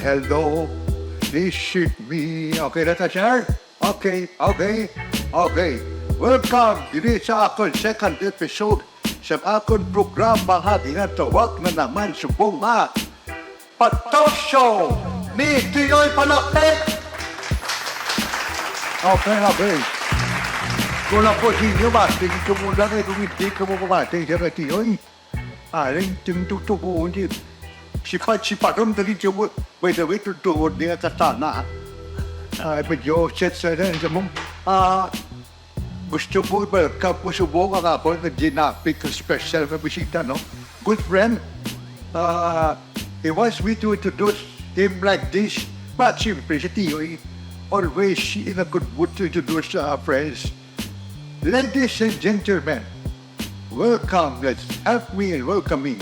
hello, this is me. Okay na ta, sir? Okay. Welcome dito sa akong second episode sa akong programa ha tinatawag na naman subong ha Patok Show ni Tyuy Palaktek. Okay. Kung ako sinyo ba, tingin ko muna kayo kung hindi ka mo pumatay sa Tyuy. Aling tingtutubuon din. Sipat rin dali siya mo. Wait, tutuod niya kasana. Medyo set sa rin sa mong. Gusto mo ba kapusubong ang ako na ginapit ka special na bisita, no? Good friend. He wants me to introduce him like this. But siyempre si Tyuy, always in a good mood to introduce friends. Ladies and gentlemen, welcome. Let's help me in welcoming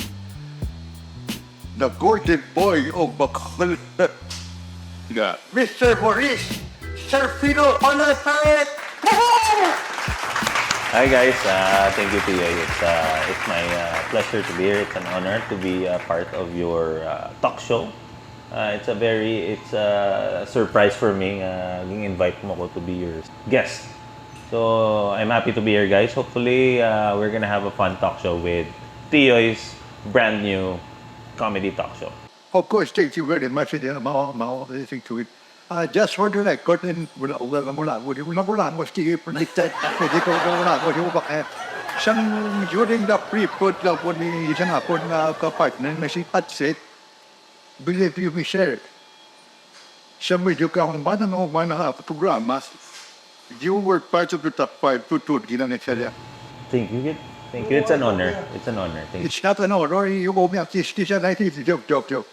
the golden boy of Bacolod, Mr. Maurice Serfino on the planet. Hi guys, thank you Tyuy. It's my pleasure to be here. It's an honor to be part of your talk show. It's a surprise for me. Invite mo ko to be your guest. So I'm happy to be here, guys. Hopefully, we're gonna have a fun talk show with Tyuy's brand new comedy talk show. Of course, thank you very much. Listening to it. Just for the record, and wala was the predicted. Hindi ko bakit. During the pre-put lang po ni isang ako na kapartner na si Patsit, believe you me, sir. Siya medyo kang programa. You were part of the top 5 tutod ginamit siya. Thank you. It's an honor. Thank you. It's not an honor. You go me up this siya na joke.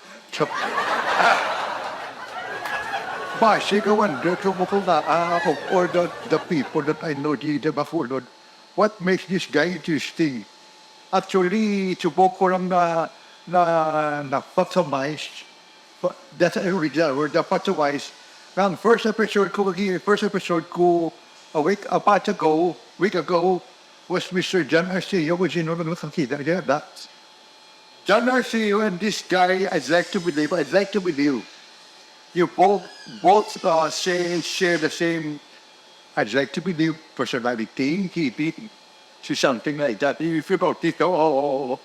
But she go and or the people that I know dito before, Lord. What makes this guy interesting? Actually, subok ko lang na patsamized. That's a original word, the patsamized. Ang first episode ko a week ago was Mr. John Arceo, which you know nakakita niya that. John Arceo and this guy, I'd like to believe. You both share the same, I'd like to believe, personality, to something like that. If you don't think, pareho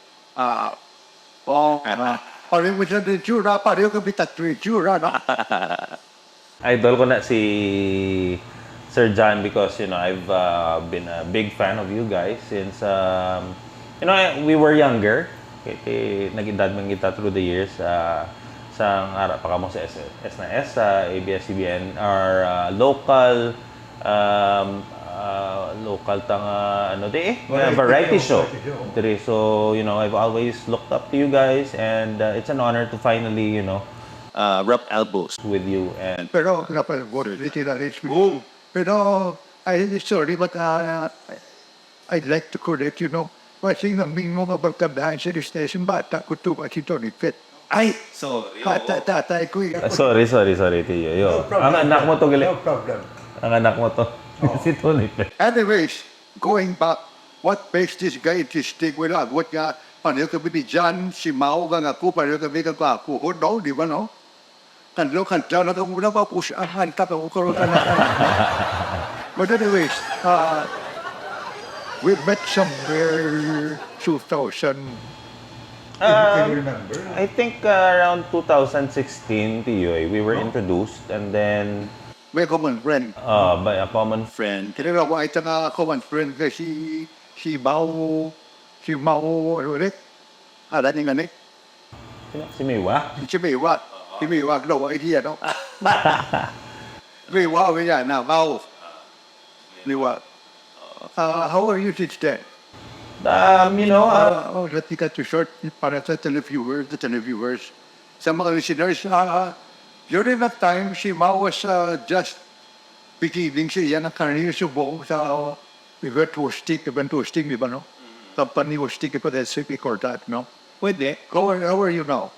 mo siya ng tsura, pareho kami tatlo yung tsura, no? Idol ko na si Sir John because I've been a big fan of you guys since we were younger. Nag-edad man kita through the years. Sa harap pa kamo sa S sa ABS-CBN, our local variety show. So I've always looked up to you guys, and it's an honor to finally rub elbows with you. And Pero sorry, but I'd like to correct kasi namin mga barkadahan sa station, bata ko to at ito ni Fit. ay, sorry. Tatay ko yun. Sorry, Tyuy. Ang anak mo to, gali. No problem. Ang anak mo to. Si Tony. Anyways, going back, what makes this guy interesting? Well, what nga, paano kami ni John, si Mao, nga ako, paano kami ako, no, di ba, no? Kanlo, na ito, muna pa po siya, hantap ako, karoon ka na. But anyways, we met somewhere 2000. Can you remember? I think around 2016, Tyuy, we were introduced, and then May common friend. by a common friend. Tinira ko ay nga common friend kasi si Mao, ano ulit? Ala niya nga ni? Si Miwa? Si Maywa, no, idea, no? Maywa, yan, na, Mao. Maywa. How are you since then? Let me cut you short para sa televiewers. Sa mga listeners, during that time, si Mao was just beginning siya ng career subong sa event hosting, di ba, no? Company hosting ko that CP or that, no? Pwede. How are you now?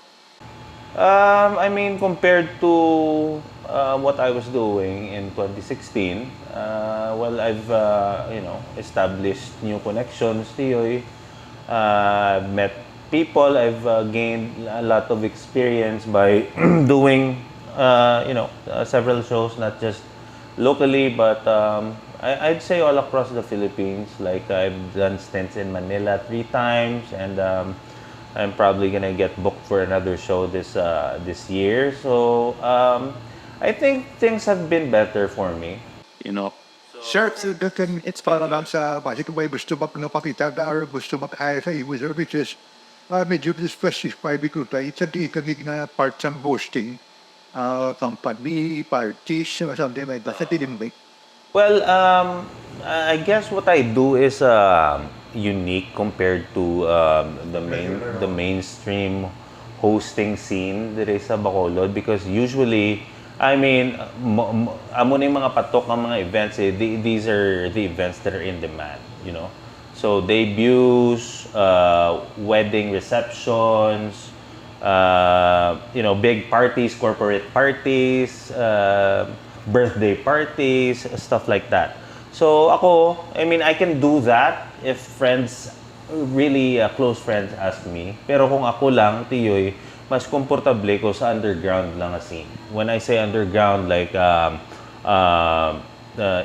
Compared to what I was doing in 2016, I've established new connections, Tyuy. Met people. I've gained a lot of experience by doing, several shows, not just locally, but I'd say all across the Philippines. Like I've done stints in Manila 3 times, and I'm probably gonna get booked for another show this year. So I think things have been better for me. You know, Sir, so it's para lang sa basic may gusto ba pinapakita na or gusto ba kaya sa iyo services. Medyo specify because tayo sa di kagig na part ng hosting, company, parties, something like that. Sa tinimik. Well, I guess what I do is unique compared to the mainstream hosting scene that is sa Bacolod, because usually, I mean, amo na yung mga patok ng mga events, these are the events that are in demand, you know. So debuts, wedding receptions, big parties, corporate parties, birthday parties, stuff like that. So ako, I mean, I can do that if friends, really close friends ask me. Pero kung ako lang, Tyuy, mas komportable ko sa underground lang na scene. When I say underground, like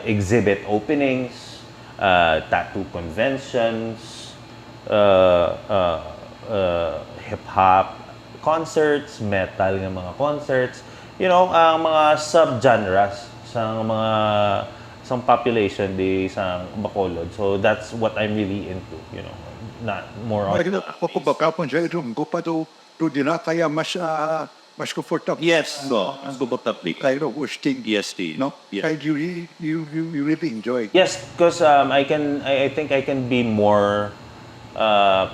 exhibit openings, tattoo conventions, hip-hop concerts, metal ng mga concerts, ang mga sub-genres sa mga isang population di isang Bacolod. So that's what I'm really into, not more on. Ako ba kapon siya ito, pa to di na kaya mas comfortable. yes, no, ang bubotapli. Kayo hosting, Yes, di. no? Yeah. Kaya you really enjoy. Yes, because I think I can be more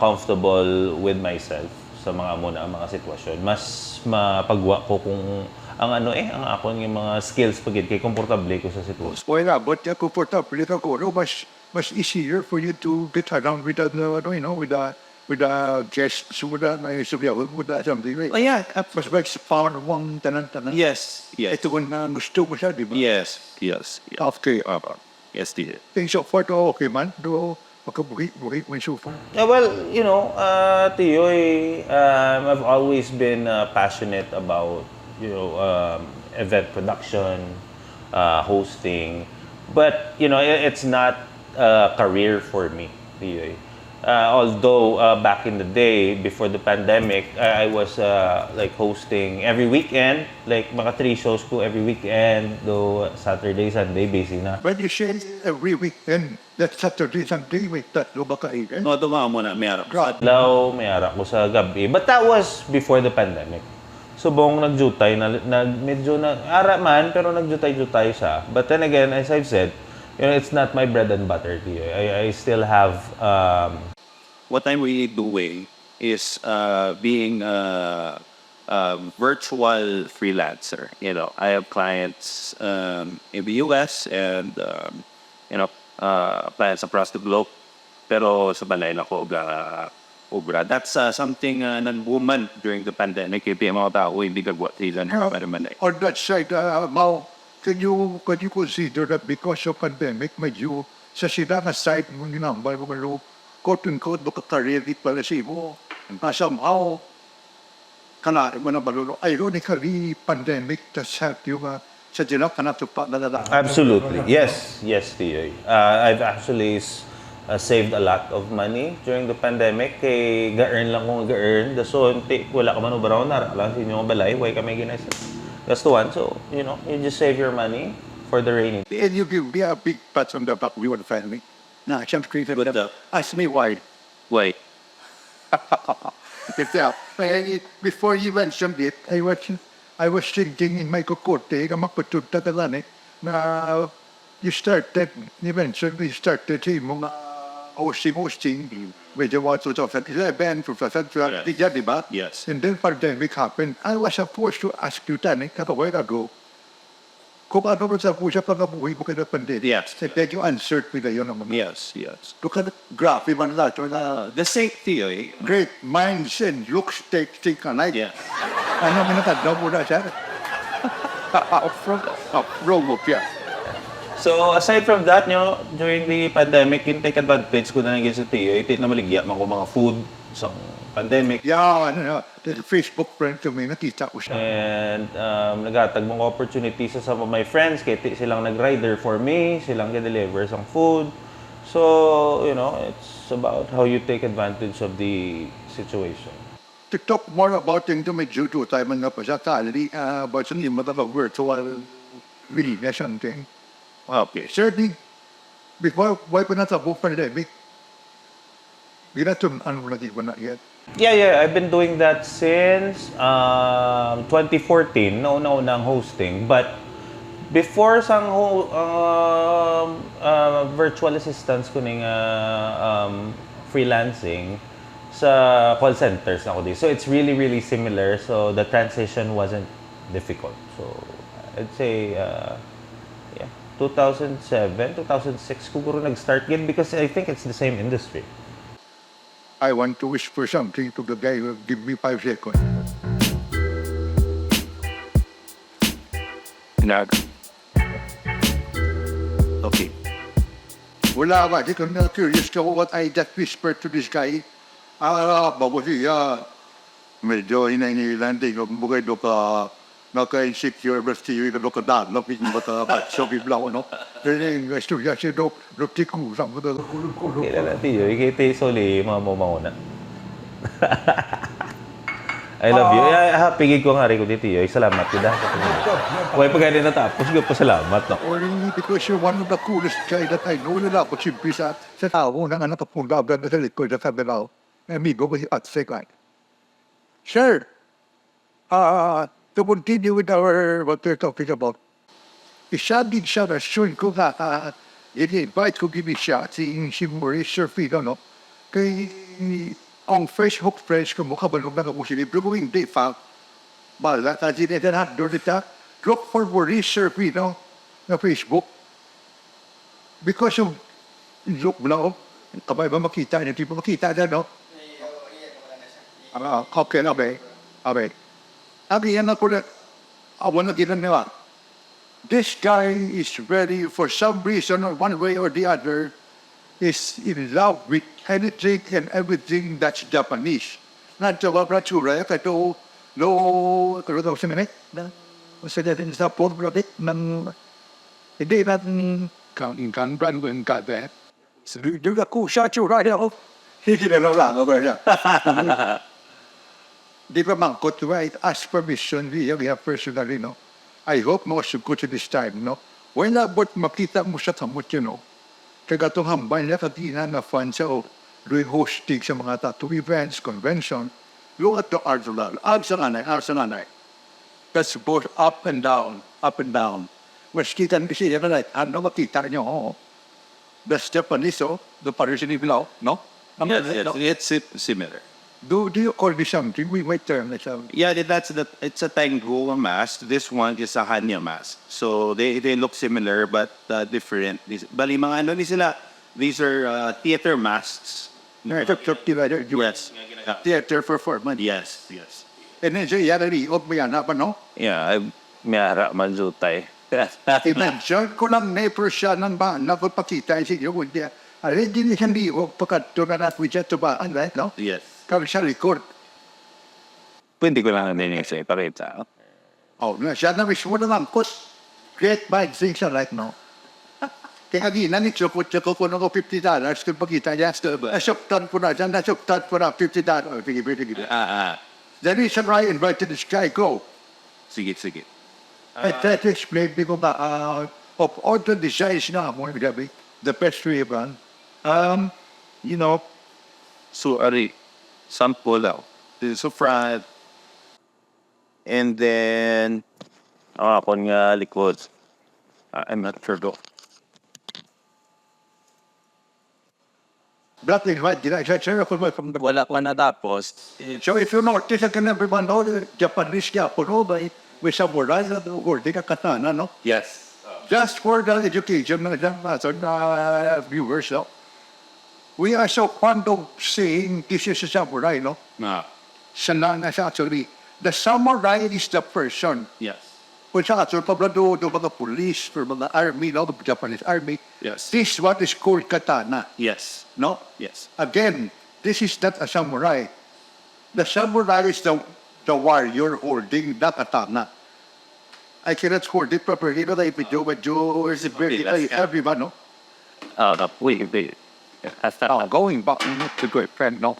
comfortable with myself sa mga sitwasyon. Mas mapagwa ko kung ang ako yung mga skills pagid kay komportable ko sa sitwasyon. Wala, but comfortable ako. Mas easier for you to get around with with the guests, with the something, right? Oh, yeah. Mas power one tanan-tanan. Yes, yes. Ito kung gusto mo siya, di ba? Yes, yes. Yeah. Okay, Yes, di. things so far to okay man. Do makabuhi mo so far. Well, Tyuy, I've always been passionate about, event production, hosting. But, it's not a career for me, Tyuy. Although back in the day, before the pandemic, I was like hosting every weekend, like mga 3 shows ko every weekend, though Saturday, Sunday, busy na. When you say every weekend, that Saturday, Sunday, wait, tatlo ba ka even? No, dumaan mo na, mayroon. Adlaw, may arak ko sa gabi. But that was before the pandemic. So, buong nagjutay, medyo ara man, pero nagjutay-jutay siya. But then again, as I've said, it's not my bread and butter. I still have... What I'm really doing is being a virtual freelancer. I have clients in the US and, clients across the globe. Pero sa balay na ko, obra. That's something nan-woman during the pandemic. Yung mga tao, hindi kagwa sila na para manay. On that side, Mao, can you consider that because of pandemic, medyo sa sila na side mo ginambay mo kalo, quote-unquote, career pala si mo. Somehow, kana mo na balulo. Ironically, pandemic tas help you sa dinap ka na tupa na nalala. Absolutely. Yes, Tyuy. I've actually saved a lot of money during the pandemic. Kay ga-earn lang kung ga-earn. So, wala ka man ubaraw na lang sa inyong balay. Huwag kami ginasa. Gastuan. So, you just save your money for the rainy. And you give me a big pat on the back. We want to family. Nah, I'm created with them. Ask me why. Why? Before you mentioned it, I was thinking in my kukote, kamakpatod tatalani, na you mentioned you started sa mga hosting, with the 2011, 2012, di ba? Yes. And then pandemic happened. I was supposed to ask you, Tani, a while ago, kung ano sa pusa pagkabuhay mo kada pandemic. Yes. Then you answered me na yun naman. Yes, yes. Look at the graph, man na na The safety, eh? great minds and looks take alike. Yeah. Ano mo nakadaw mo na siya? From yeah. So, aside from that, during the pandemic, take advantage ko na naging sa Tyuy. Ito na maligya ko mga food So, pandemic. Yeah, the Facebook friend ko may nakita ko siya. And naghatag mong opportunity sa some of my friends, kaya silang nag-rider for me, silang ga-deliver sang food. So, it's about how you take advantage of the situation. To talk more about things to make due to time nga pa siya tality, but sa nima na virtual business something. Okay. Certainly, before why pa natabo pandemic, ginatun ano na di ba na yet? Yeah, I've been doing that since 2014, nauna-unang hosting. But before sang virtual assistance kuning freelancing, sa call centers na ako dito. So it's really, really similar. So the transition wasn't difficult. So I'd say, 2007, 2006 siguro nag-start yun because I think it's the same industry. I want to whisper something to the guy who give me 5 seconds. Okay. Wala ba? Di ko na curious to what I just whispered to this guy. Bago siya, medyo hinahingilan din. Bukay do ka, naka-insecure, basta yung nakadaan, so bibla ko, no? Then, gusto siya siya, tiku, sama na, kulog-kulog. Kailan natin yun? Ikita soli, mga mauna. I love you. Pigig ko nga rin ko dito yun. Salamat kita. Huwag pa ganyan natapos. Huwag pa salamat. No? Only because you're one of the coolest guy that I know. Wala ko simpi sa tao na anak ko punta na sa likod na sabi na amigo ko at second. Sir, to continue with what we're talking about, isa din siya na sure ko na i-invite ko give siya si Maurice Serfino, no? Kay ang Facebook friends ko mukha ba nung nakamusilibro ko hindi fa bala ta din na doon dita look for Maurice Serfino na Facebook because of look now kabay ba makita niyo tipo makita na no okay na ba abi yan ako na awan na ginan nila this guy is ready for some reason or one way or the other is in love with anything and everything that's Japanese. Not to love Ratsura, kato, no, kato sa minute, na, sa natin sa port product, ng, hindi natin, kan brand ng kata, so, yung ako, sa tsura, ako, hindi na lang ako siya. Di ba mangkot, right, ask permission, we have personally, no? I hope mo sugot this time, no? When about makita mo sa tamot, kaya itong hambay na katina na fund sa doing hosting sa mga tattoo events, convention, look at the arts of that. Arts ang anay. That's both up and down. Mas kita nyo siya na ano makita nyo, the Japanese, the Parisian Iblaw, no? It's similar. Do you call this something? We might term it something. Yeah, it's a Tango mask. This one is a Hanya mask. So they look similar but different. Bali mga ano ni sila. These are theater masks. Yes. Theater performance. Yes. And then siya yari, may anak pa, no? Yeah, miyara man jutay. I-mention ko lang never siya nang ba, napapakita siya yung hindi. Alin din siya di, pagkat na natin siya to ba, right, no? Yes. Kami siya record. Pwede ko lang din yung sa ipakita. Oh, na siya na mismo naman, great bad things siya right now. Kaya di, nanitsyo ko ko ng $50 kung pagkita niya. Nasuktan ko na dyan, nasuktan ko na $50. Sige. The reason why I invited this guy, go. Sige. I tried to explain to ko ba, of all the designs na mo, the best way brand, So, sample daw. This is so fried. And then, Akon nga likod. I'm not sure though. black and white, did I share from the Wala pa natapos. so if you notice, I can everyone know the Japanese Japan, but we samurai or di ka katana, no? Yes. Just for the education ng viewers, no? We are so fond of saying this is a samurai, no? Actually, the samurai is the person. Yes. Kung sa actual pablado, the mga police, or mga army, no? The Japanese army. Yes. This is what is called katana, Yes. no? Yes. Again, this is not a samurai. The samurai is the warrior holding that katana. I cannot hold it properly, but I video is very everyone, no? Going back to good friend, no?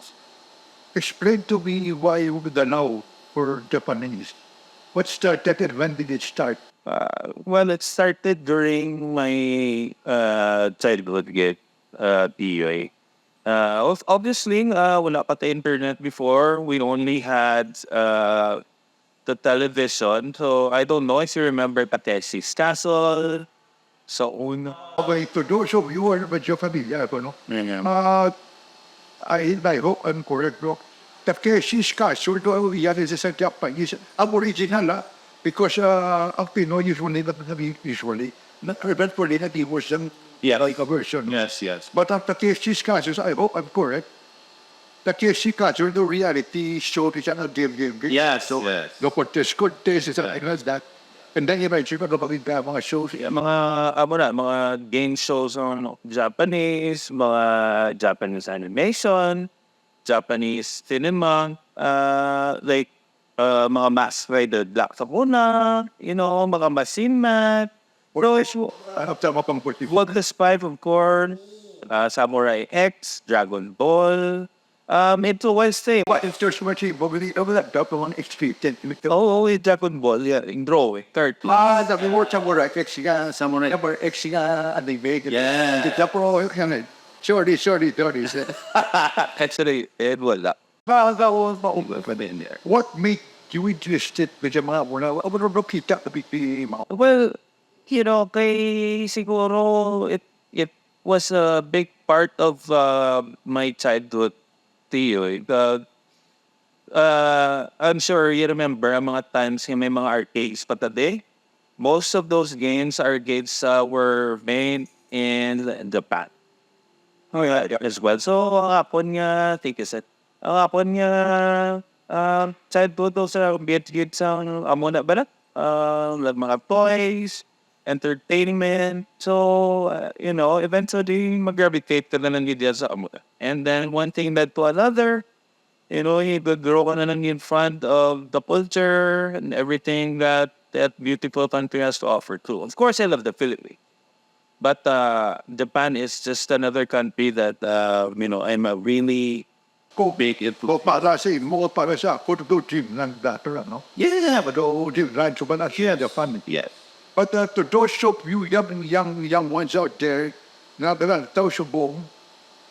Explain to me why the now for Japanese. What started and when did it start? Well, it started during my childhood gig, Tyuy. Obviously, wala pa tayo internet before. We only had the television. So, I don't know if you remember Patesi's Castle. So, una. Okay, to those of you who are medyo familiar, no? Yeah. I hope I'm correct, bro. Takeshi's Castle, yan is a Japanese, ang original, because ang Pinoy usually, not usually, not eventually, not was yung like a version. Yes, yes. But ang Takeshi's Castle, I hope I'm correct. Takeshi Castle, the reality show is an game. Yes, So, yes. the Cortes is something like that. And then eventually, kapag mga shows, Mga game shows on Japanese, mga Japanese animation, Japanese cinema, mga Mask Rider Black Sakuna, mga Machine Man. So, it's tama pang 44. Worldless 5, of course, Samurai X, Dragon Ball. Ito was the What if there's much probably over that top on XP 10 Dragon Ball, yeah, in drawing, 30. the more Samurai X nga, Samurai X nga, and they make it. Yeah. The pro, sorry. Actually, it wala. What made you interested with the mga wala? Ano kita the big mo? Well, kay siguro it was a big part of my childhood, Tiyoy. I'm sure you remember ang mga times may mga arcades pa today. Most of those arcades were made in Japan. Oh yeah, as well. So ang hapon nga, take a set. Ang hapon nga, childhood sa bit sa amuna ba na? Mga toys, entertainment. So, eventually mag-gravitate ka na lang yun sa amuna. And then one thing led to another. You grow ka na lang in front of the culture and everything that beautiful country has to offer too. Of course, I love the Philippines. But Japan is just another country that, I'm a really big influence. Para sa ako to gym lang dati, no? Yeah, But gym right so but here the fun. yes. But to those of you young ones out there, na those of them,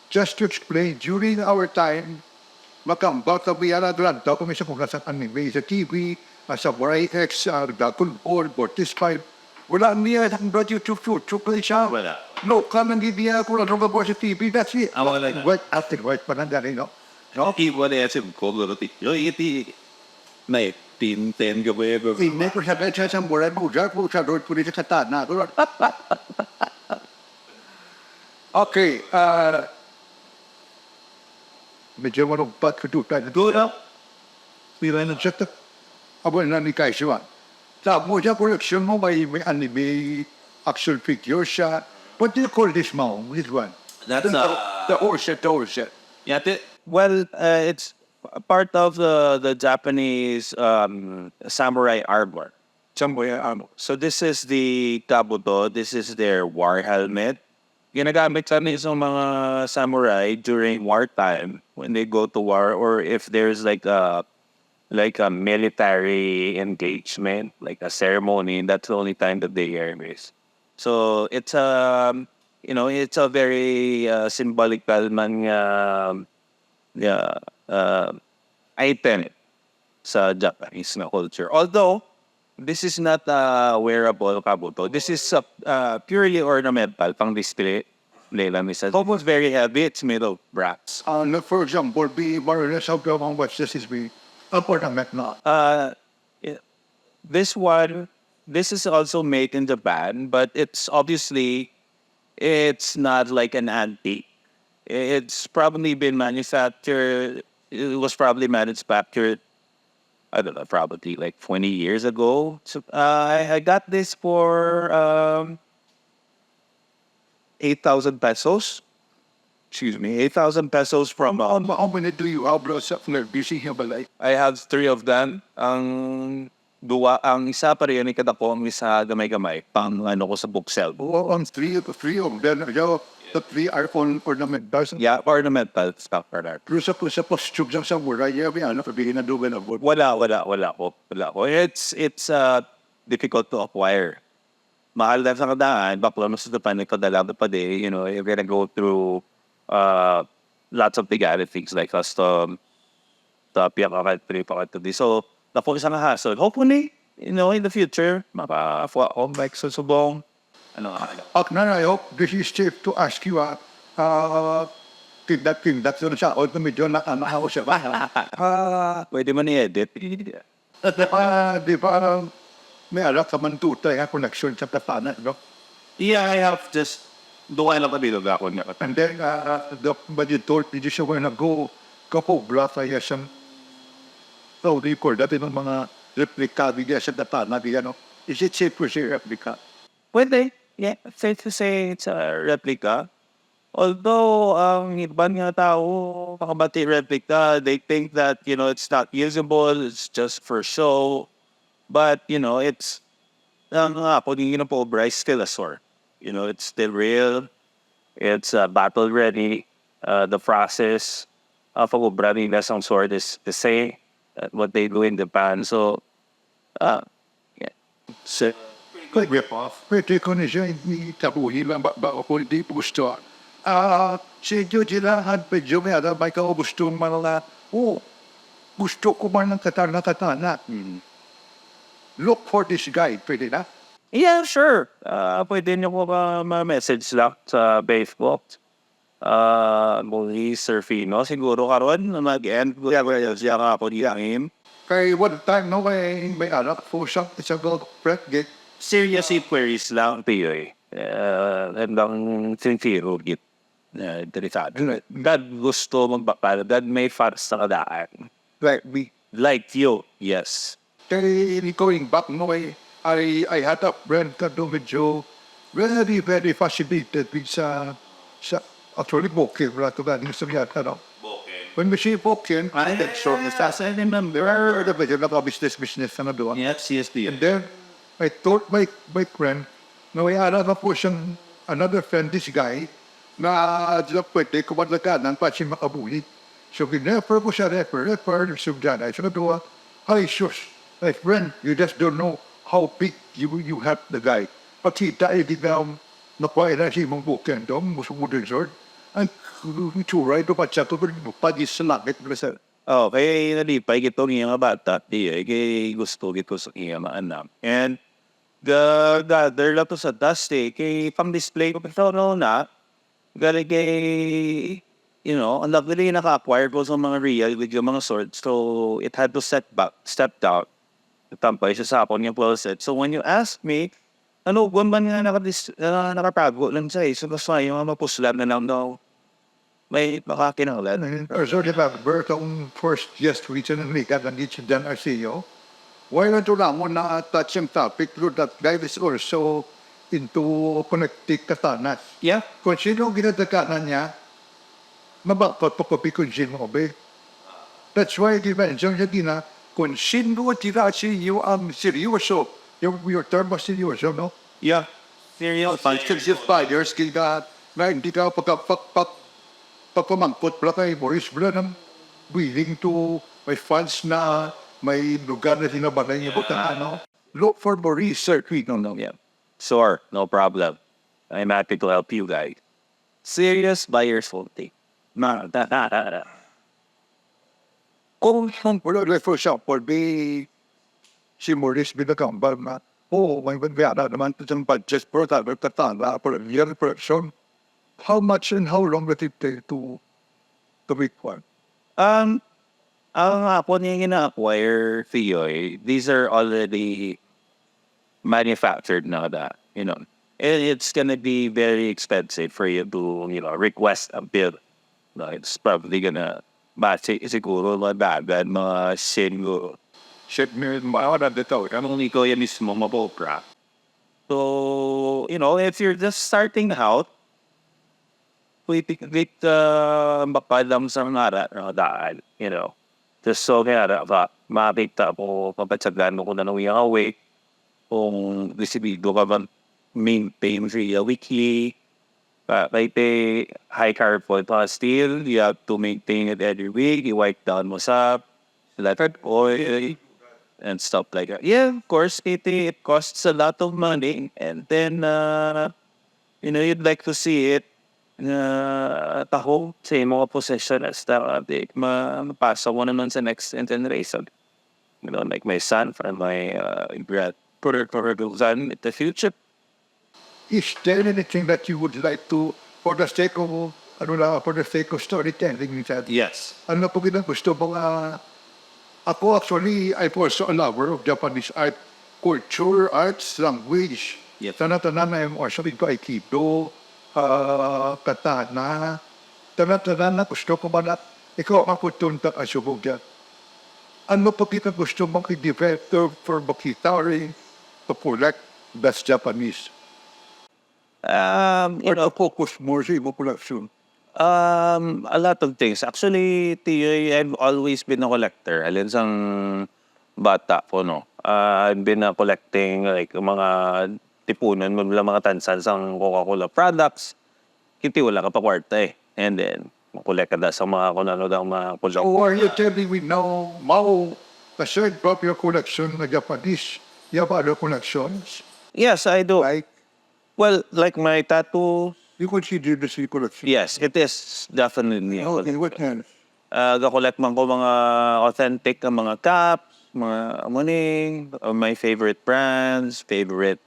just to explain, during our time, makambak na biyara doon, kami sa kung nasa anime, sa TV, sa YX, Dragon Ball, Mortis 5, wala niya ang YouTube siya. Wala. No, kanang niya kung ano ba sa TV, that's it. I was like, What, after what, parang dali, no? No? What else im ko lo ti. Yo iti na tin ten ka ba? Hindi ko sabi sa mura mo, sa road po sa katana. Okay, medyo marumpat ko tayo. Good. Pila na siya. Abo na ni Kai siya. Sa mo siya collection mo, may anime, action figure siya. What do you call this mo? This one? That's The horse. yeah, Well, it's a part of the Japanese samurai armor. So this is the kabuto. This is their war helmet. Ginagamit sa mga samurai during wartime when they go to war, or if there's like a military engagement, like a ceremony. That's the only time that they wear this. So it's it's a very symbolical item sa Japanese na culture. Although this is not a wearable kabuto. This is purely ornamental, pang display. It's almost very heavy. It's made of brass. For example, be more or less how much this is be ornament na. This is also made in Japan, but it's not like an antique. It's probably been manufactured. It was probably manufactured, I don't know, probably like 20 years ago. So I got this for 8,000 pesos. 8,000 pesos from How many do you have, bro, sa busy Himalay? I have 3 of them. Ang isa pa rin ikata ko, ang isa gamay-gamay. Pang ano ko sa bookshelf. Oh, on three of them, the three are ornamentals. Yeah, ornamental stuff for that. Pero sa costume sa samurai, may ano, sabihin na doon na board. Wala ko. It's difficult to acquire. Mahal na sa kadaan, bakla mo sa Japan, nagpadala pa din, you're gonna go through lots of legalities like custom, tapia ka to this. So, napo isang hassle. Hopefully, in the future, makakuha ako like susubong. I hope this is safe to ask you, tindat doon siya, o medyo nakamahaw siya ba? Pwede man i-edit. Di ba, may alam ka man tuta yung connection sa Tatana, no? Yeah, I have just doon lang kami ako niya. And then, but you told me just when I go po, brata, yes, so di ko, dati ng mga replika, bigyan sa Tatana, no? Is it safe to say replica? Pwede. Yeah, safe to say it's a replica. Although, ang ibang nga tao, makabati replica, they think that, it's not usable, it's just for show. But, it's, pagiging po, is still a sword. It's still real. It's battle ready. The process of running that some sword is the same what they do in Japan. So, yeah. So, Rip off. Pwede ko na siya, hindi tabuhin lang ba ako hindi gusto. Sinyo dilahan, medyo may alam, may kaubustong mga gusto ko man ng katana. Look for this guy, pwede na? yeah, sure. Pwede niyo ko ma-message lang sa Facebook. Maurice Serfino, siguro karon mag-end siya ka po diyahin. Kay one time, no, may anak po siya, isang prep gate. Serious inquiries lang, Tyuy. Hanggang sincere git. Interesado. Dad gusto magbakal. Dad may fans sa kadaan. Like me. Like you, yes. Kay going back, no, I had a friend that do medyo very, very fascinated with sa actually booking, rather than yung sabihan, no? When we say booking, I remember. the medyo business na doon. Yes, CSD. And then, I told my friend, na may alam na po siyang another friend, this guy, na pwede kumadlakanan pa siya makabuli. So, refer ko siya, so dyan, I said, hi, shush, my friend, you just don't know how big you have the guy. Pati tayo di na nakuha na siya mong booking doon, musumudin sword. Ang ituray do pa siya, pagis sa langit, Oh, kaya nalipay gito niya nga bata, Tyuy. Kaya gusto gito sa iya maanam. And, the other lang to sa dusty, kay pang-display ko, pero na, galing kay, ang lovely naka-acquire ko sa mga real with yung mga swords. So, it had to step down. Tampay siya sa akon yung full set. So, when you ask me, kung man nga nakatago lang siya so gusto yung mga mapuslan na lang daw. May makakinalan. So, di ba, Bertong first guest recently, nandito siya our CEO. Why not lang mo na touch yung topic through that guy is also into connecting katanas. Yeah. Kung sino ginadakanan niya, mabakot po kung sino be. That's why di ba, dyan niya kung sino siyo ang seryoso, your term was seryoso, no? Yeah. Serious. Just 5 years, na hindi ka pagpamangkot pala kay Maurice Blanam, willing to may funds na may lugar na sinabanay niya ano. Look for Maurice Serfino. Yeah. Sure, no problem. I'm happy to help you guys. Serious buyers only. Kung wala for example, si Maurice binagambal na, may bayara naman ito siyang budget for that, for a year person. How much and how long would it take to make one? Ang ako niya gina-acquire, Tyuy, these are already manufactured na that, And it's gonna be very expensive for you to, request a build. It's probably gonna siguro mga mga single. Shit me, maawala dito. Only ko yan mismo mapopra. So, if you're just starting out, wait, makalam sa ngara, daan, Just so kaya makita po, mapatsagan mo kung ano yung away, kung resibido ka ba maintain siya weekly, may pay high carbon but still you have to maintain it every week. You wipe down mo sa electric oil and stuff like that. Yeah, of course, it costs a lot of money, and then you'd like to see it taho sa mga possession as mapasa mo naman sa next generation. Like my son or my son in the future. Is there anything that you would like to, for the sake of, for the sake of storytelling, minsan? Yes. Ano po gusto mong, ako actually, I'm also a lover of Japanese art, culture, arts, language. Yep. Tanan-tanan na yung actually ko Aikido, katana, tanan-tanan na gusto ko man at ikaw ang putunta ka subog dyan. Ano po kita gusto mong i-develop for makita or to collect best Japanese? Or to focus more sa imo collection? A lot of things. Actually, Tyuy, I've always been a collector. Alin sang bata po, no? I've been collecting like mga tipunan mo mga tansan sang Coca-Cola products. Kiti wala ka pa kwarta eh. And then, makulek ka da sa mga kung ano daw mga product. So are you telling me now, Mao, aside from your collection na Japanese, you have other collections? Yes, I do. Like, Well, like my tattoo, you consider this a collection? yes, it is definitely. Oh, in what sense? Ga-collect man ko mga authentic ang mga caps, mga muning, my favorite brands, favorite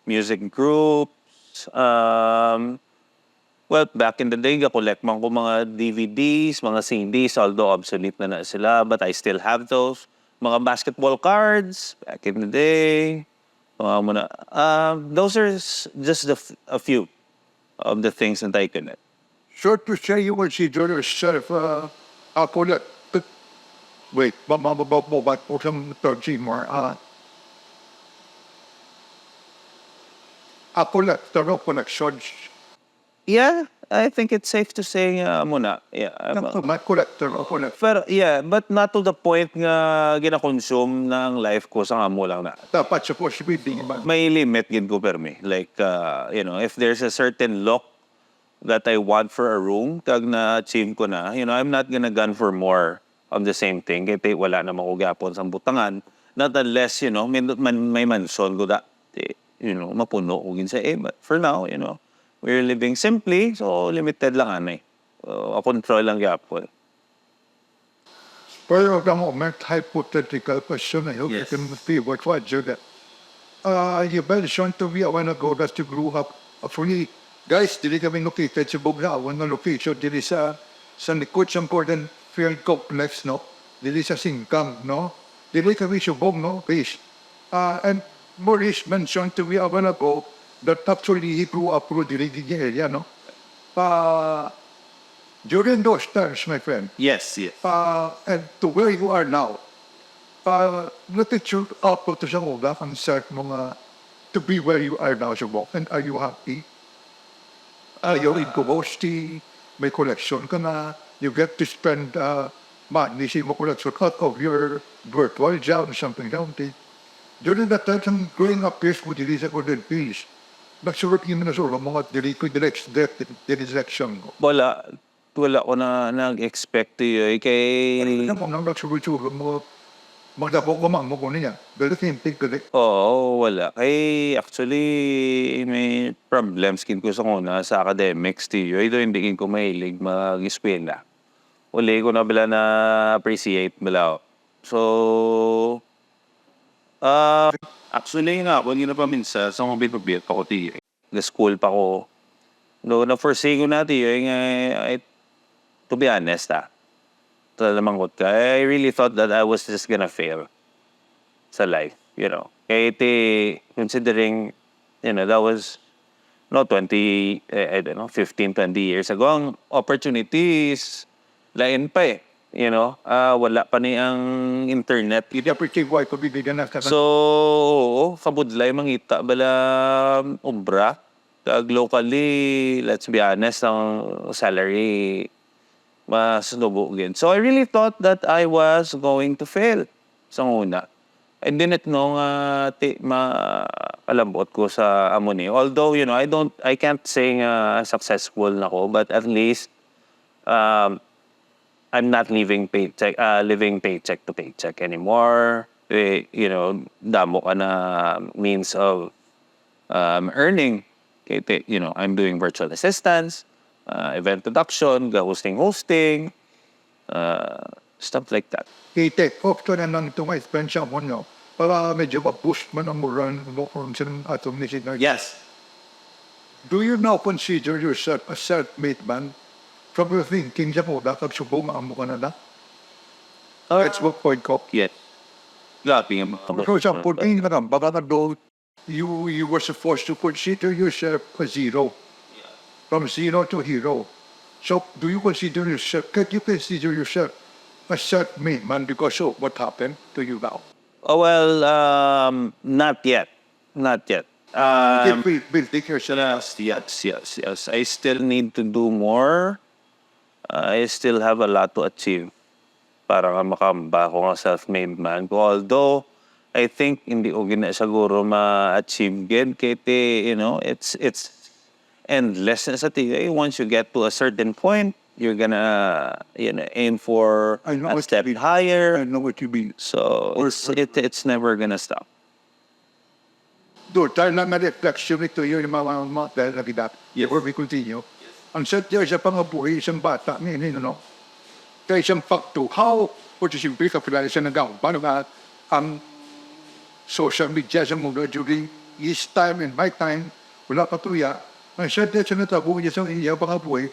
music groups. Well, back in the day, ga-collect man ko mga DVDs, mga CDs, although obsolete na sila, but I still have those. Mga basketball cards, back in the day. Those are just a few of the things that I connect. Short to say you consider yourself a collector. Wait, mababaw mo ba po some 13 more? A collector of collections. Yeah, I think it's safe to say muna. Yeah, My collector of collections. pero yeah, but not to the point nga gina-consume ng life ko sa amo lang na. Dapat sa possibility ba? May limit gid ko permi. Like if there's a certain look that I want for a room, kag na-achieve ko na, I'm not gonna gun for more of the same thing. Kaya wala na makugapon sa butangan. Not unless, may mansion ko da. Mapuno ko sa but for now, we're living simply, so limited lang anay. A control lang yapon. Pero the moment hypothetical question, I hope Yes. you can see what you that. You mentioned to me a while ago that you grew up actually, guys, dili kami located sa Buglawan na location, dili sa likod sa important field complex, no? Dili sa Singkang, no? Dili kami subong, no? Guys. And Maurice mentioned to me a while ago that actually he grew up through the area, no? During those times, my friend, Yes, yes. and to where you are now, natitude up to sa ula ang start mga to be where you are now sa walk. And are you happy? You're in Kubosti, may collection ka na, you get to spend money sa mo collection out of your virtual job or something down there. During that time, growing up years mo dili sa Golden Fields, nagsurot yun na suro mga dili ko direction ko. Wala ko na nag-expect kay Ano mo nang nagsurot mo, magdapok ko mo ko niya. Pero simple ko rin. Oo, wala. Kay actually, may problems kin ko sa una sa academics, Ito hindi ko mahilig mag-eskwela. Uli ko na bila na appreciate bila. So, Actually nga, wag na pa minsan sa mga bit pa ko tiyo. school pa ko. No, na-foresee ko na to be honest, talamangot ka. I really thought that I was just gonna fail sa life, Kaya considering, that was, 20, I don't know, 15, 20 years ago, ang opportunities, lain pa eh. Wala pa ni ang internet. Hindi appreciate why pabibigyan na ka. So, kabudlay mangita bala umbra. locally, let's be honest, ang salary mas lubugin. So I really thought that I was going to fail sa una. I didn't know nga malambot ko sa amo ni. Although, I can't say successful na ko, but at least I'm not living paycheck to paycheck anymore. Damo ka na means of earning. I'm doing virtual assistance, event production, hosting, stuff like that. Kite, opto na lang itong expensiya mo, no? Para medyo ma-boost mo ng moral mo kung saan atom ni Sinar. Yes. Do you now consider yourself a self-made man? From your thinking siya mo, dapat subo maamo ka na na? That's what point ko. Yes. Grabe nga mga. For example, ngayon ka na, baka nag-go, you were supposed to consider yourself a zero. From zero to hero. So, do you consider yourself, can you consider yourself a self-made man because of what happened to you now? Oh, well, not yet. Not yet. Keep building yourself. Yes. I still need to do more. I still have a lot to achieve para makamba ako ng self-made man. Although, I think hindi ko gina siguro ma-achieve gid kaya it's endless na sa Tyuy. Once you get to a certain point, you're gonna aim for I know a what step you mean. higher. I know what you mean. So it's never gonna stop. Doon, tayo na ma-reflection ito yung mga dahil na kita. Before we continue. Ang sadya sa pangabuhay isang bata, kaya isang fakto, how, o simple kapilala siya nagawa, paano nga ang social media sa mundo during his time and my time, wala pa tuya, ang sadya sa natabuhay niya sa iya pangabuhay,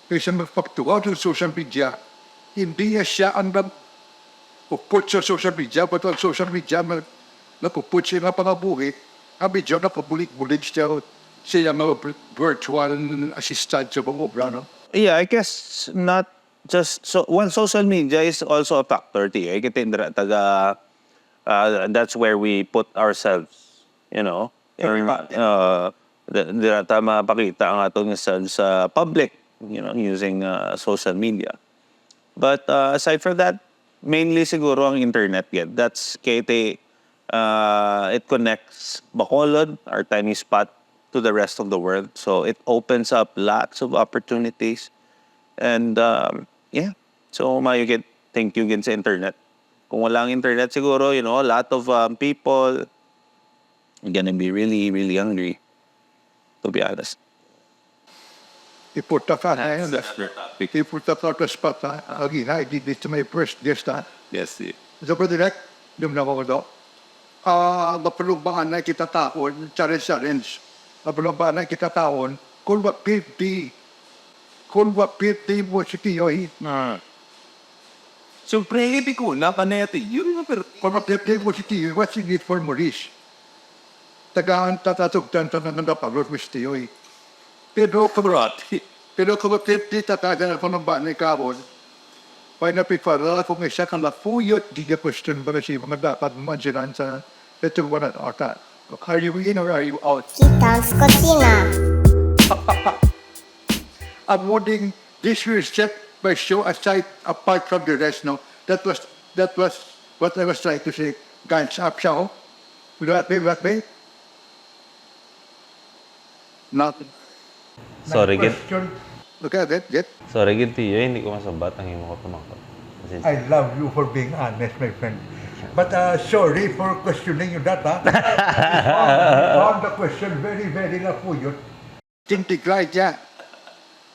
kaya isang fakto, out of social media, hindi siya ang puput sa social media, but ang social media, napuput siya na pangabuhay, ang medyo napabulik-bulik siya mga virtual assistant sa mga obra, no? Yeah, I guess not just so. Well, social media is also a factor. That's where we put ourselves. Dira mapakita ang atong selves sa public. Using social media. But aside from that, mainly siguro ang internet. That's it connects Bacolod, our tiny spot, to the rest of the world. So it opens up lots of opportunities. And so thank you again sa internet. Kung walang internet siguro, a lot of people are gonna be really, really hungry, to be honest. Ipunta ka na yun. Ipunta ka sa spot na. Again, I did this to my first guest. Yes. So, Brother Direk, dum na ako doon. Mapalubaan na kita taon, challenge. Mapalubaan na kita taon, kung what 50 mo si Tyuy. So, hindi ko na kanete. Yun yung Kung what 50 mo si Tyuy, what's in it for Maurice? Tagaan tatatugtan ta na napagod mo si Tyuy. Pero kung what 50 tatagan ako ng baan ni Kabon, pa'y napipara kung isa kang lapuyot, di ka question ba kasi mga dapat mansinan sa ito wala na ata. Are you in or are you out? Kitam's Kusina. Avoiding this will set my show aside apart from the rest, no? That was what I was trying to say. Guys, up siya, oh. What me? Nothing. Sorry, Question. Look at that. Sorry, Tyuy, hindi ko masabat ang imo ko tumakot. I love you for being honest, my friend. But sorry for questioning you that, ha? You found the question very, very napuyot. Tintiglay, yeah.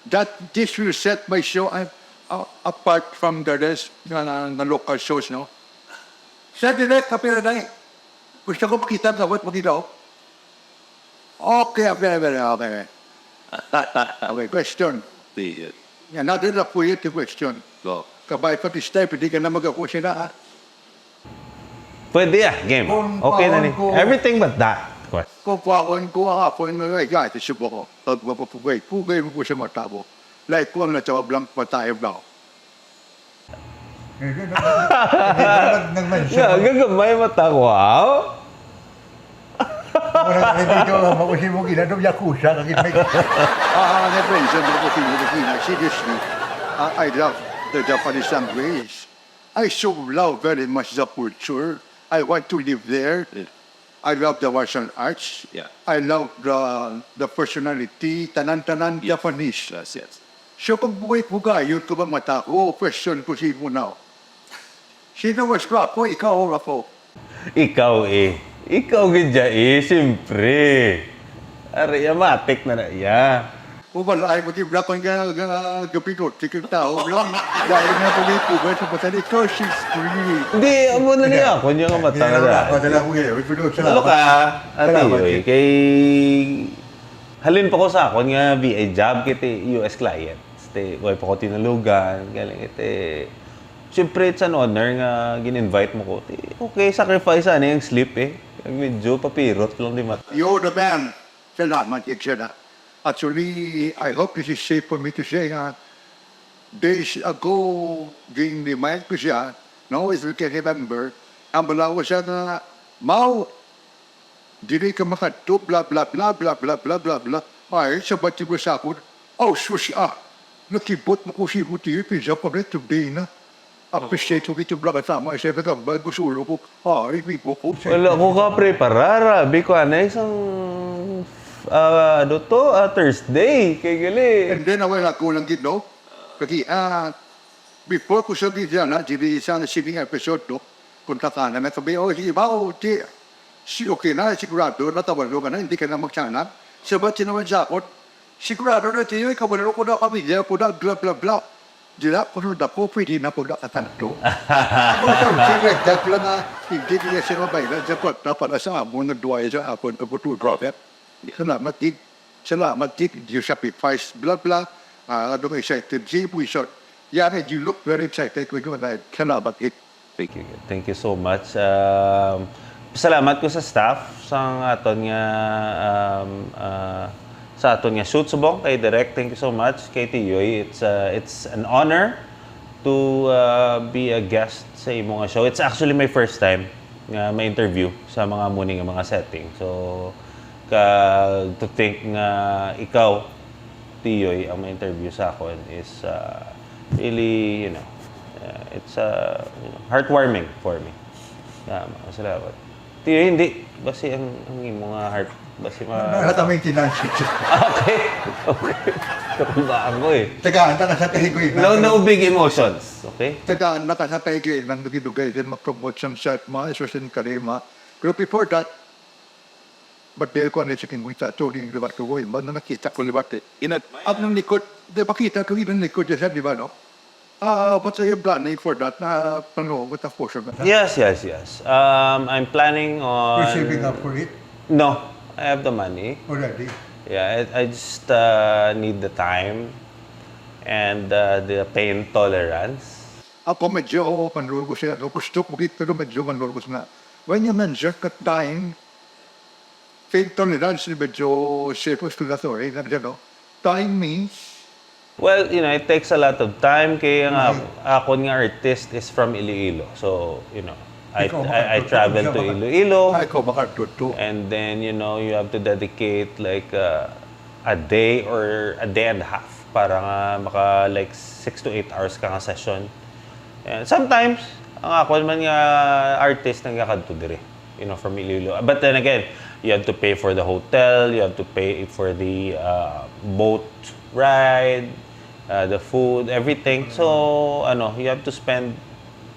That this will set my show apart from the rest ng local shows, no? Sa direct, kapira na eh. Gusto ko makita sa what mo dito. Okay. Okay, question. Yan, natin na po yung question. Go. Kabay pa this time, hindi ka na mag-akusya na, ha? Pwede game. Okay na ni. Everything but that. Kung pakon ko hapon, mga guys, isubo ko. Pugay mo po siya matabo. Like ko ang natawag lang patayab daw. Gagamay mata ko, wow. Dito, makusin mo ginanong Yakuza. Never mentioned the seriously, I love the Japanese language. I so love very much the culture. I want to live there. I love the martial arts. Yeah. I love the personality, tanan-tanan Japanese. Yes. So kung buhay ko gayon ko ba mata ko, question ko si mo now. Sino mas gwapo, ikaw o ako? Ikaw eh. Ikaw gidya eh, siyempre. Ari, matik na ya. O wala ay mag-ibra ko nga gapinot, sikil tao lang. Dahil nga po may puga sa patali, ikaw she's free. Hindi, amo na niya ako. Niya nga mata na Ano ka, ate Yoy, kay... Halin pa ko sa akon nga VA job kiti US clients. Way pa ko tinulugan, galing iti... Siyempre, it's an honor nga gin-invite mo ko. Okay, sacrifice ano yung sleep eh. Medyo papirot lang di mata. You're the man. Salamat, Iksena. Actually, I hope this is safe for me to say days ago, during the mind ko siya, no, if you can remember, ang balawa siya na, Mau, dili ka makato, blah, blah, blah, blah, blah, blah, blah, blah. Ay, sabat mo sa akin, oh, sus, nakibot mo ko si Buti, pinsa pa rin today na. Appreciate ko ito blah, sama, ay sabi ka, bago sulo ko, ay, may po po. Wala ko ka preparara. Bi ko isang... Thursday. Kay gali. And then, wala ko lang gino. Kasi, before ko sabi dyan, di sana sining episode, no? Punta ka na, sabi, oh, di ba, oh, di, okay na, sigurado, natawalo ka na, hindi ka na magsanak. Sabat sinaman sa akot, sigurado na, tiyo, kabalo ko na kami, diya po na, blah, blah, blah. Di na, kung na po, pwede na po na katanto. Sige, dahil lang na, hindi niya sinabay na, dapat na para sa amon, nagduwaya sa apon, abuto, Robert. Salamat din, you sacrifice, blah, blah. Ano may excited, we shot. Yeah, you look very excited when you and salamat din. Thank you so much. Salamat ko sa staff sa aton nga shoot subong kay Direct. Thank you so much kay Tyuy. It's an honor to be a guest sa imong show. It's actually my first time nga ma-interview sa mga muni nga mga setting. So to think nga ikaw, Tyuy, ang ma-interview sa akon is really, it's heartwarming for me. Salamat. Tyuy, hindi. Basi ang imo nga heart. Basi Nakatamay tinansi. Okay. Kakumbaan ko eh. Tagaan, nakasatay ko yun. No big emotions. Okay? Tagaan, nakasatay ko yun. Nang nagidugay din, mag-promote siyang sa mga isusin kalima. Pero before that, but dahil ko ano siya kinwita, tuloy yung libat ko ko, ba na nakita ko libat eh. At nang likod, di ba kita ko yun ang likod siya, di ba no? What's your planning for that? Na pano, what the portion of that? Yes. I'm planning on... You're saving up for it No, I have the money. already? Yeah, I just need the time and the pain tolerance. Ako medyo manlurugos siya. Gusto ko dito, pero medyo manlurugos na. When you mention that time, pain tolerance, medyo safe to the story. Time means, Well, it takes a lot of time. Kaya nga, ako nga artist is from Iloilo. So, I travel to Iloilo. ay ko makatuto. And then, you have to dedicate like a day or a day and a half para nga like 6 to 8 hours ka nga session. And sometimes, ang ako naman nga artist nang yakadto dire, from Iloilo. But then again, you have to pay for the hotel, you have to pay for the boat ride, the food, everything. So, you have to spend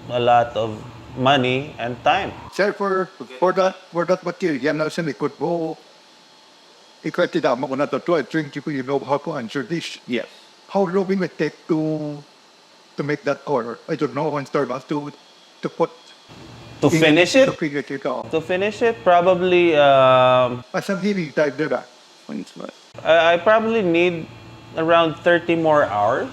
a lot of money and time. Sir, for that material na sa likod mo, ikaw tinama ko na to, I think you know how to answer this. Yes. How long will it take to make that order? I don't know when start off to put... To finish it? To finish it all. To finish it, probably, As I'm hearing type there, I probably need around 30 more hours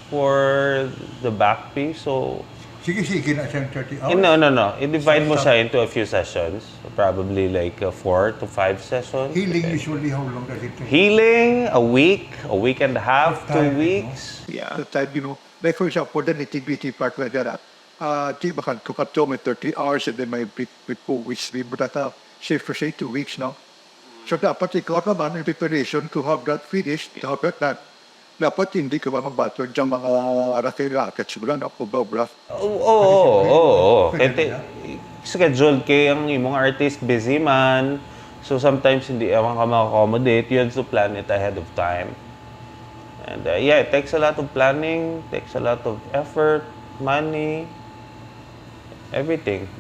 for the back piece. So, sige na siyang 30 hours. no. I-divide mo siya into a few sessions. Probably like 4 to 5 sessions. Healing usually, how long does it take? Healing, a week and a half, 2 Time, weeks. Yeah. The time, like for example, the nitty-gritty part like that, di ba kan to 30 hours and then may with 4 weeks, but that safe for say 2 weeks now. So dapat ikaw naman in preparation to have that finished, dapat hindi ka ba mabatod dyan mga racket-rackets mo lang ako ba? Oo. Kaya scheduled kay ang imong artist busy man. So sometimes hindi ka ma-accommodate. You have to plan it ahead of time. And yeah, it takes a lot of planning, takes a lot of effort, money, everything.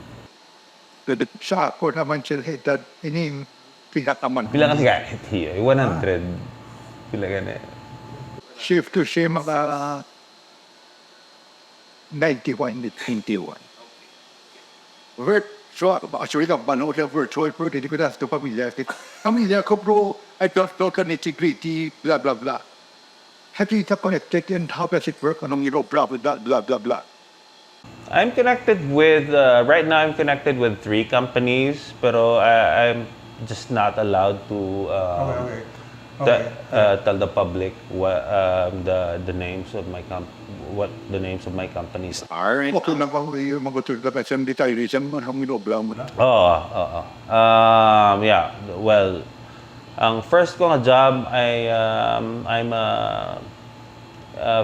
Sa ako naman sila that ining pinakaman. Pila ka gamit hiyo? 100. Pila ka na. Shift to shift mga 91. So, actually, ang panood ng virtual pro, hindi ko na ito pamilya. Pamilya ko, bro, I just don't can integrity, blah, blah, blah. Have you connected and how does it work? Anong blah, blah, blah, blah, blah. I'm connected with, right now I'm connected with 3 companies, pero I'm just not allowed to tell the public what the names of my companies are. Okay na ba yung mga tulad na hindi tayo rin ang blah mo na? Yeah. Well, ang first kong job I'm a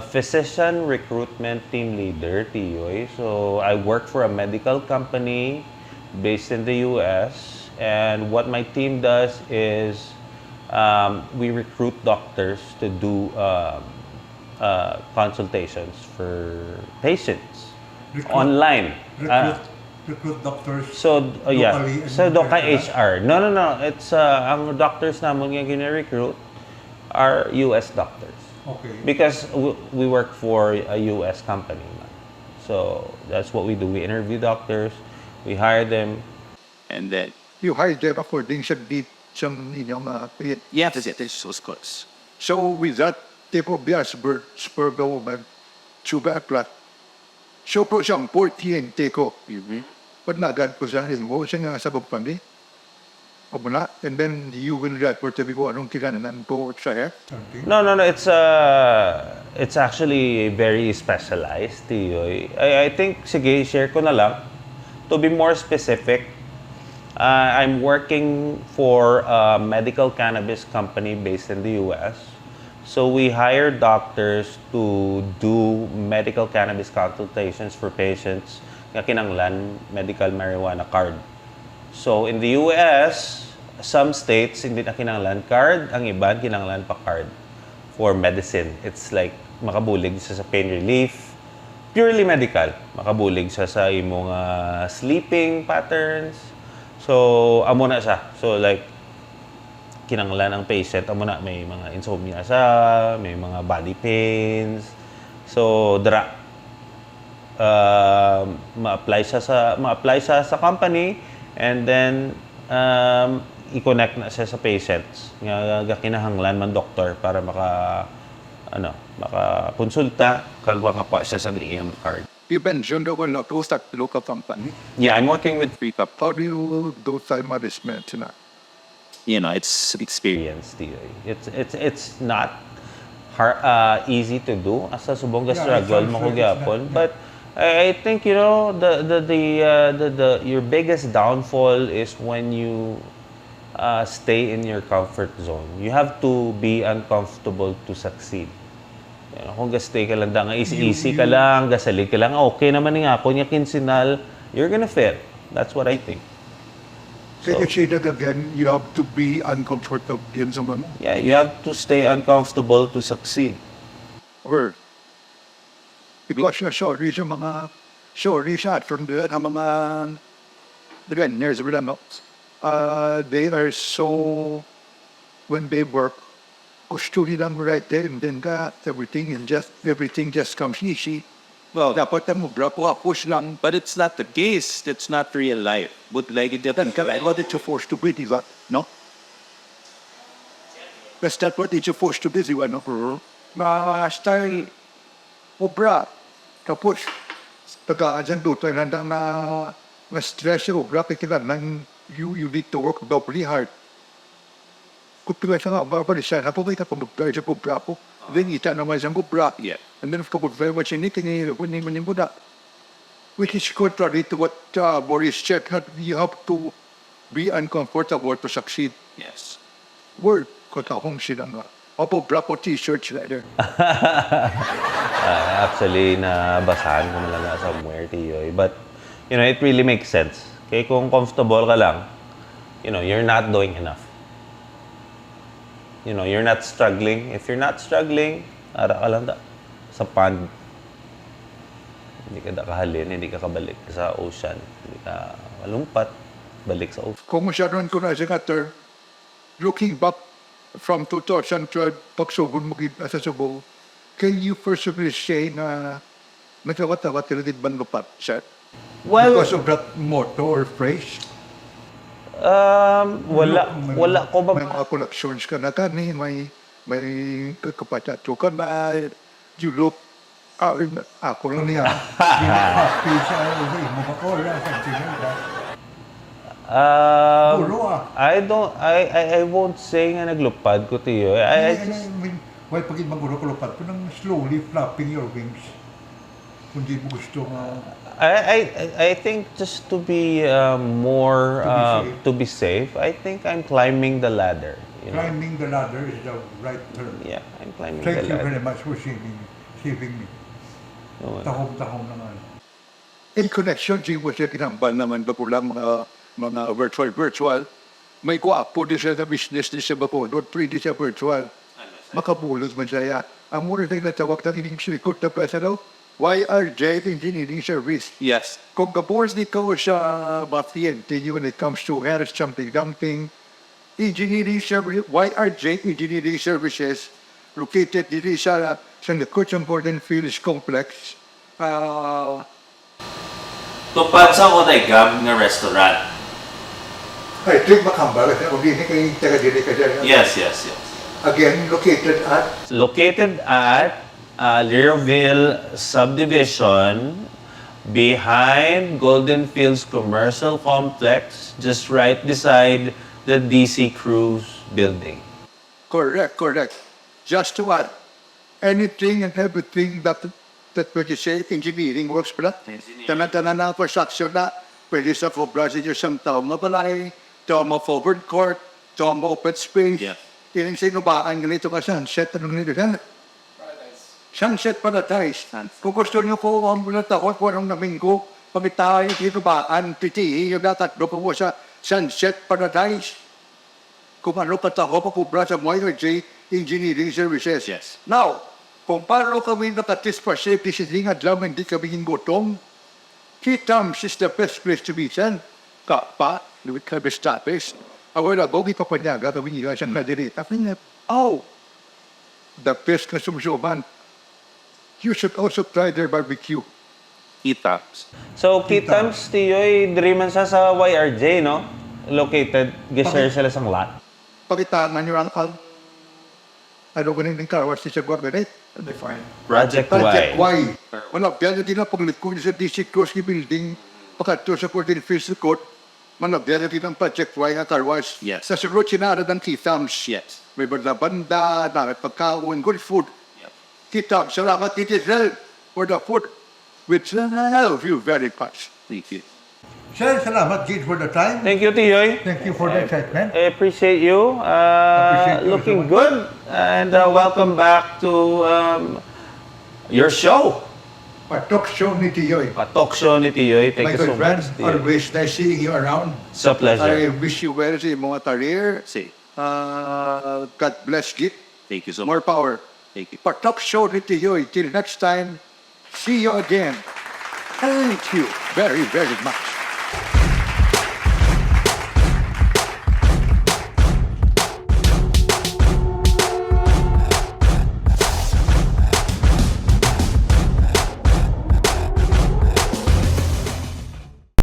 physician recruitment team leader, Tyuy. So I work for a medical company based in the US, and what my team does is we recruit doctors to do consultations for patients online. Recruit doctors Yeah. locally and So doka HR. international? No. It's ang doctors namon nga gina-recruit are US doctors. Okay. Because we work for a US company. So that's what we do. We interview doctors, we hire them. And then, You hide them according sa date sa inyong yeah, that's it. There's those course. So with that type of bias, spur government, subaklat. So po siyang 14 ko. But nagad po siya, mo siya nga sa bugpandi. O muna, and then you will report to people anong kinanan po siya. No. It's actually very specialized. Tyuy. I think, sige, share ko na lang. To be more specific, I'm working for a medical cannabis company based in the US. So we hire doctors to do medical cannabis consultations for patients nga kinanglan medical marijuana card. So in the US, some states hindi na kinanglan card, ang iban kinanglan pa card for medicine. It's like makabulig siya sa pain relief, purely medical. Makabulig siya sa imong sleeping patterns. So amo na siya. So like kinanglan ang patient, amo na may mga insomnia siya, may mga body pains. So ma-apply siya sa company, and then i-connect na siya sa patients nga kinahanglan man doktor para makakonsulta kalwa ka pa siya sa iyang card. You mentioned that we're not those that local company. Yeah, I'm working with How do you do time management na? it's experience. It's not easy to do asa subong ga struggle mo ko gyapon, but I think your biggest downfall is when you stay in your comfort zone. You have to be uncomfortable to succeed. Kung gastay ka lang nga easy ka lang, gasalig ka lang, okay naman nga ako nya kinsinal, you're gonna fail. That's what I think. So you say that again, you have to be uncomfortable in someone. Yeah, you have to stay uncomfortable to succeed. Or because you're sorry sa mga shot from the mga trainers, they are so, when they work, gusto nilang right there, and then everything just comes easy. Well, Dapat mo push lang. but it's not the case. That's not real life. But like it Then what it's forced to be, diba? No? That's not what it's forced to be, diba? No? Style, tapos, dyan doon, na stress yung kaya you need to work doubly hard. Kung pinasa nga, babalisan, napumita po sa kubra po. Then, ita naman sa kubra. Yeah. And then, for very much in it, kunin mo na. Which is contrary to what Maurice said, you have to be uncomfortable to succeed. Yes. Word ko takong sila nga. Opo, black o t-shirt sila there. Actually, nabasahan ko na lang somewhere, Tyuy. But, it really makes sense. Kaya kung comfortable ka lang, you're not doing enough. You're not struggling. If you're not struggling, ara ka lang sa pond. Hindi ka kahalin, hindi ka kabalik sa ocean. Hindi ka malumpat, balik sa ocean. Kung masyadon ko na siya nga, looking back from 2012, pagsugod mo sa Cebu, can you personally say na nagkawat-awat ka ban lupat, sir? Well, Because of that motto or phrase? wala ko ba? May mga collections ka na kanin, may kapatid ka na, you look, ako lang niya. Happy siya. Mo ba ko? Something like that. Puro I won't say nga naglupad ko, Tyuy. I just, Why pag maguro ko lupat ko nang slowly flapping your wings. Kung di mo gusto nga. I think just to be more to be safe, I think I'm climbing the ladder. Climbing the ladder is the right term. Yeah, I'm climbing Thank the you ladder. very much for saving me. Tahong naman. In connection, di mo siya kinambal naman ba po lang mga virtual, may kuwapo din siya sa business din siya ba po, not free din siya virtual. Makabulot man siya. Ang muna tayo natawag na sinikot na pesa daw, YRJ Engineering Service. Yes. Kung kapos di ko siya pasyente when it comes to Harris something dumping, Engineering Service, YRJ Engineering Services, located dito sa likod ng Gordon Fields Complex. Tupad sa Odaygam nga restaurant. I think makambal. Hindi kayo taga-dili ka dyan. Yes. Again, Located at Learville Subdivision behind Golden Fields Commercial Complex, just right beside the DC Cruise building. Correct. Just to add, anything and everything that what you say, engineering works pala. Tanan-tanan na construction na, pwede sa Brazil yung isang taong mabalay, taong forward court, taong open space. Yeah. Tining sinubaan ganito ka sunset, anong nito yan? Sunset Paradise. Kung gusto niyo po, ang mula takot po anong naminggo, pagkitahay sinubaan, pitihi, yung natatlo po po sa Sunset Paradise. Kung ano patako pa po sa YRJ Engineering Services. Yes. Now, kung paano kami nakatis for safety sisingat lang hindi kami hingutong, Kitam is the best place to be sent. Kapa, luwit kami stapis. Awala, bogi pa panyaga kami nila siyang nadiri. Tapi na, the best na sumsuman. You should also try their barbecue. Kitams. So, Kitams, Tyuy, diri man sa YRJ, no? Located, gishare sila sang lot. Pakitangan nyo ang ano ko ng Carwash siya government. Project Project Y. Y. Wala, biyan din na paglit ko sa DC Crossy Building, pagkato sa 14 Fields Court, manabiyari din ang Project Y at Carwash. Yes. Sa sunod sinara ng Kitams. Yes. May banda, dapat pagkaon, good food. Yep. Kitams, salamat titisel for the food, which I love you very much. Thank you. Sir, salamat Gid for the time. Thank you, Tyuy. Thank you for the excitement. I appreciate you. Appreciate you Looking so much. good. And welcome back to your show. Patok show ni Tiyoy. Talk show ni Tyuy. Thank My you so good friend, much, Tyuy. always nice seeing you around. It's a pleasure. I wish you well sa mga career. See. God bless you. Thank you so More much. power. Thank you. Patok show ni Tiyoy. Till next time, see you again. Thank you very, very much.